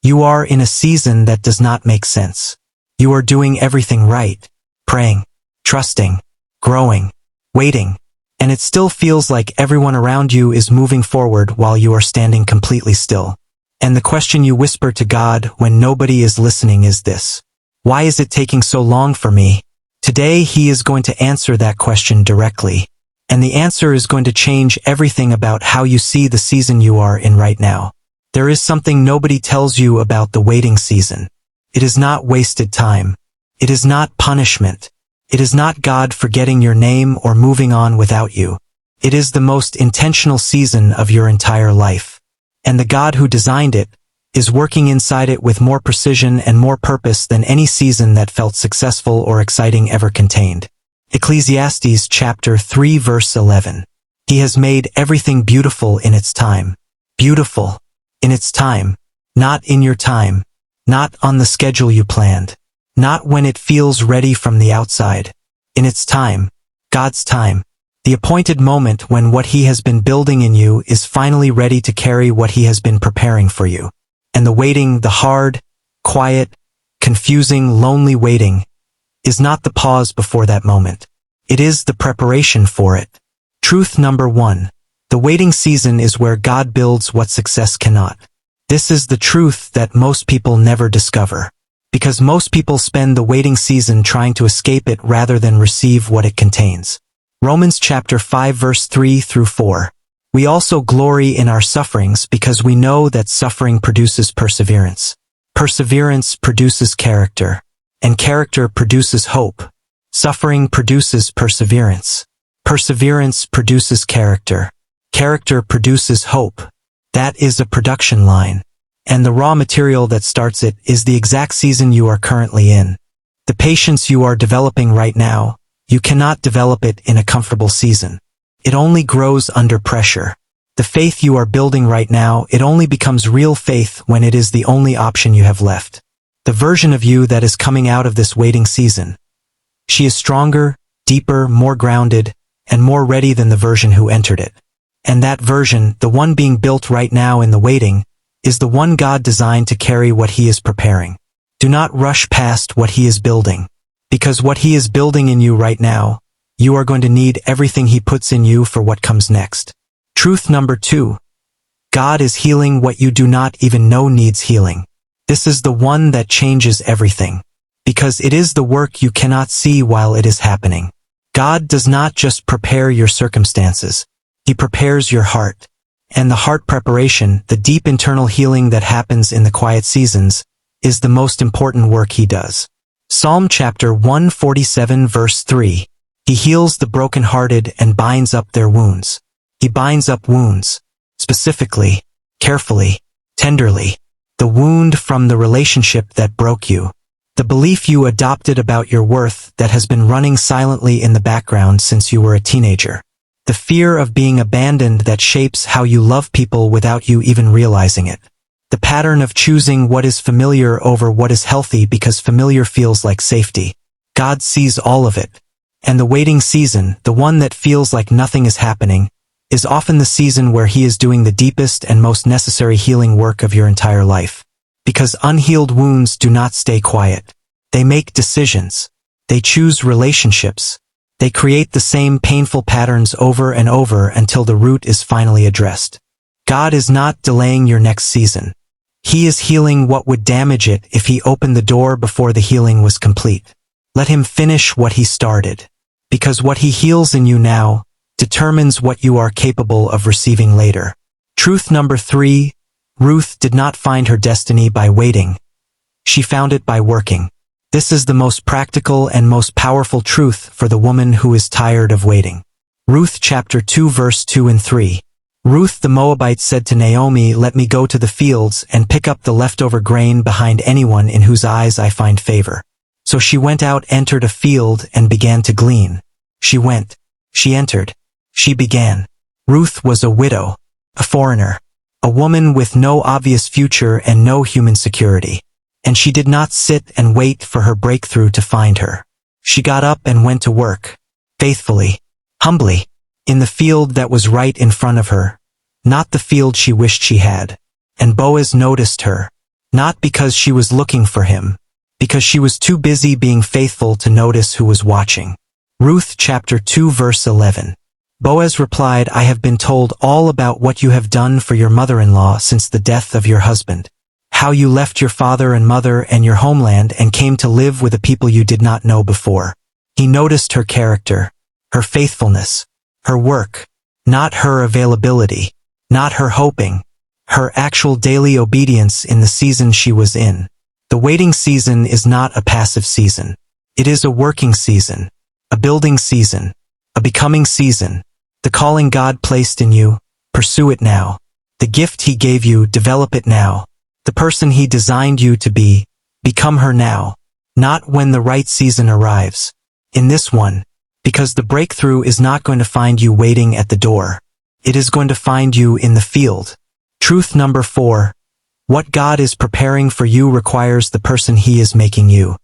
You are in a season that does not make sense. You are doing everything right, praying, trusting, growing, waiting, and it still feels like everyone around you is moving forward while you are standing completely still. And the question you whisper to God when nobody is listening is this: why is it taking so long for me? Today He is going to answer that question directly, and the answer is going to change everything about how you see the season you are in right now. There is something nobody tells you about the waiting season. It is not wasted time. It is not punishment. It is not God forgetting your name or moving on without you. It is the most intentional season of your entire life. And the God who designed it is working inside it with more precision and more purpose than any season that felt successful or exciting ever contained. Ecclesiastes chapter 3 verse 11. He has made everything beautiful in its time. Beautiful. In its time. Not in your time. Not on the schedule you planned. Not when it feels ready from the outside. In its time. God's time. The appointed moment when what He has been building in you is finally ready to carry what He has been preparing for you. And the waiting, the hard, quiet, confusing, lonely waiting, is not the pause before that moment. It is the preparation for it. Truth number 1. The waiting season is where God builds what success cannot. This is the truth that most people never discover, because most people spend the waiting season trying to escape it rather than receive what it contains. Romans chapter 5 verse 3 through 4. We also glory in our sufferings because we know that suffering produces perseverance. Perseverance produces character, and character produces hope. Suffering produces perseverance. Perseverance produces character. Character produces hope. That is a production line. And the raw material that starts it is the exact season you are currently in. The patience you are developing right now, you cannot develop it in a comfortable season. It only grows under pressure. The faith you are building right now, it only becomes real faith when it is the only option you have left. The version of you that is coming out of this waiting season. She is stronger, deeper, more grounded, and more ready than the version who entered it. And that version, the one being built right now in the waiting, is the one God designed to carry what He is preparing. Do not rush past what He is building, because what He is building in you right now, you are going to need everything He puts in you for what comes next. Truth number 2. God is healing what you do not even know needs healing. This is the one that changes everything, because it is the work you cannot see while it is happening. God does not just prepare your circumstances. He prepares your heart. And the heart preparation, the deep internal healing that happens in the quiet seasons, is the most important work He does. Psalm chapter 147 verse 3. He heals the brokenhearted and binds up their wounds. He binds up wounds, specifically, carefully, tenderly. The wound from the relationship that broke you. The belief you adopted about your worth that has been running silently in the background since you were a teenager. The fear of being abandoned that shapes how you love people without you even realizing it. The pattern of choosing what is familiar over what is healthy because familiar feels like safety. God sees all of it. And the waiting season, the one that feels like nothing is happening, is often the season where He is doing the deepest and most necessary healing work of your entire life. Because unhealed wounds do not stay quiet. They make decisions. They choose relationships. They create the same painful patterns over and over until the root is finally addressed. God is not delaying your next season. He is healing what would damage it if He opened the door before the healing was complete. Let Him finish what He started. Because what He heals in you now determines what you are capable of receiving later. Truth number 3. Ruth did not find her destiny by waiting. She found it by working. This is the most practical and most powerful truth for the woman who is tired of waiting. Ruth chapter 2 verse 2 and 3. Ruth the Moabite said to Naomi, "Let me go to the fields and pick up the leftover grain behind anyone in whose eyes I find favor." So she went out, entered a field, and began to glean. She went. She entered. She began. Ruth was a widow, a foreigner, a woman with no obvious future and no human security. And she did not sit and wait for her breakthrough to find her. She got up and went to work, faithfully, humbly, in the field that was right in front of her, not the field she wished she had. And Boaz noticed her. Not because she was looking for him, because she was too busy being faithful to notice who was watching. Ruth chapter 2 verse 11. Boaz replied, I have been told all about what you have done for your mother-in-law since the death of your husband. How you left your father and mother and your homeland and came to live with a people you did not know before. He noticed her character, her faithfulness, her work, not her availability, not her hoping, her actual daily obedience in the season she was in. The waiting season is not a passive season. It is a working season, a building season, a becoming season. The calling God placed in you, pursue it now. The gift He gave you, develop it now. The person He designed you to be, become her now. Not when the right season arrives. In this one, because the breakthrough is not going to find you waiting at the door. It is going to find you in the field. Truth number 4. What God is preparing for you requires the person He is making you.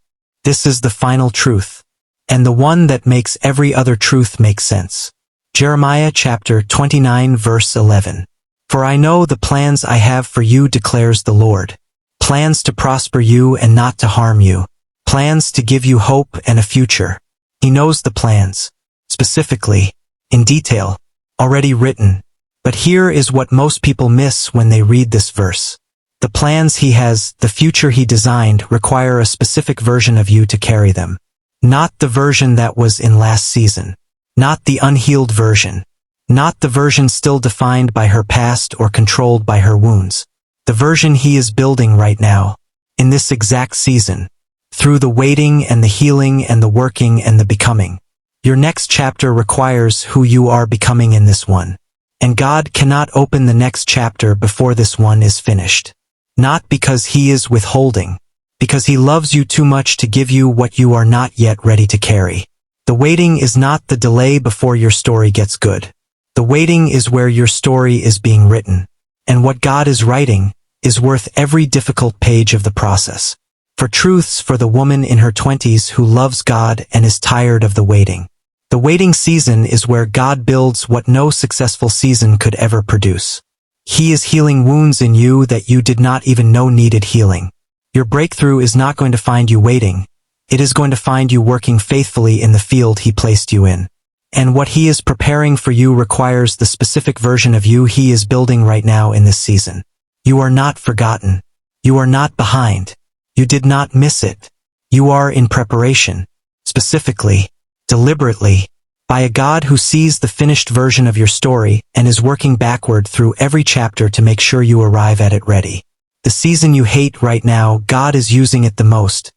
This is the final truth, and the one that makes every other truth make sense. Jeremiah chapter 29 verse 11. For I know the plans I have for you, declares the Lord. Plans to prosper you and not to harm you. Plans to give you hope and a future. He knows the plans, specifically, in detail, already written. But here is what most people miss when they read this verse. The plans He has, the future He designed, require a specific version of you to carry them. Not the version that was in last season. Not the unhealed version. Not the version still defined by her past or controlled by her wounds. The version He is building right now, in this exact season, through the waiting and the healing and the working and the becoming. Your next chapter requires who you are becoming in this one. And God cannot open the next chapter before this one is finished. Not because He is withholding, because He loves you too much to give you what you are not yet ready to carry. The waiting is not the delay before your story gets good. The waiting is where your story is being written. And what God is writing is worth every difficult page of the process. For truths for the woman in her 20s who loves God and is tired of the waiting. The waiting season is where God builds what no successful season could ever produce. He is healing wounds in you that you did not even know needed healing. Your breakthrough is not going to find you waiting. It is going to find you working faithfully in the field He placed you in. And what He is preparing for you requires the specific version of you He is building right now in this season. You are not forgotten. You are not behind. You did not miss it. You are in preparation, specifically, deliberately, by a God who sees the finished version of your story and is working backward through every chapter to make sure you arrive at it ready. The season you hate right now, God is using it the most.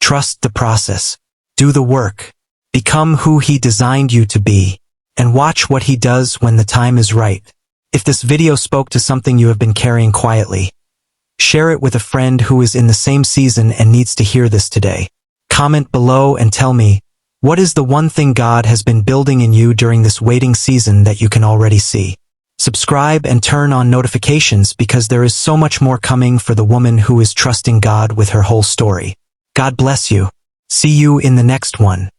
Trust the process. Do the work. Become who He designed you to be. And watch what He does when the time is right. If this video spoke to something you have been carrying quietly, share it with a friend who is in the same season and needs to hear this today. Comment below and tell me, what is the one thing God has been building in you during this waiting season that you can already see? Subscribe and turn on notifications because there is so much more coming for the woman who is trusting God with her whole story. God bless you. See you in the next one.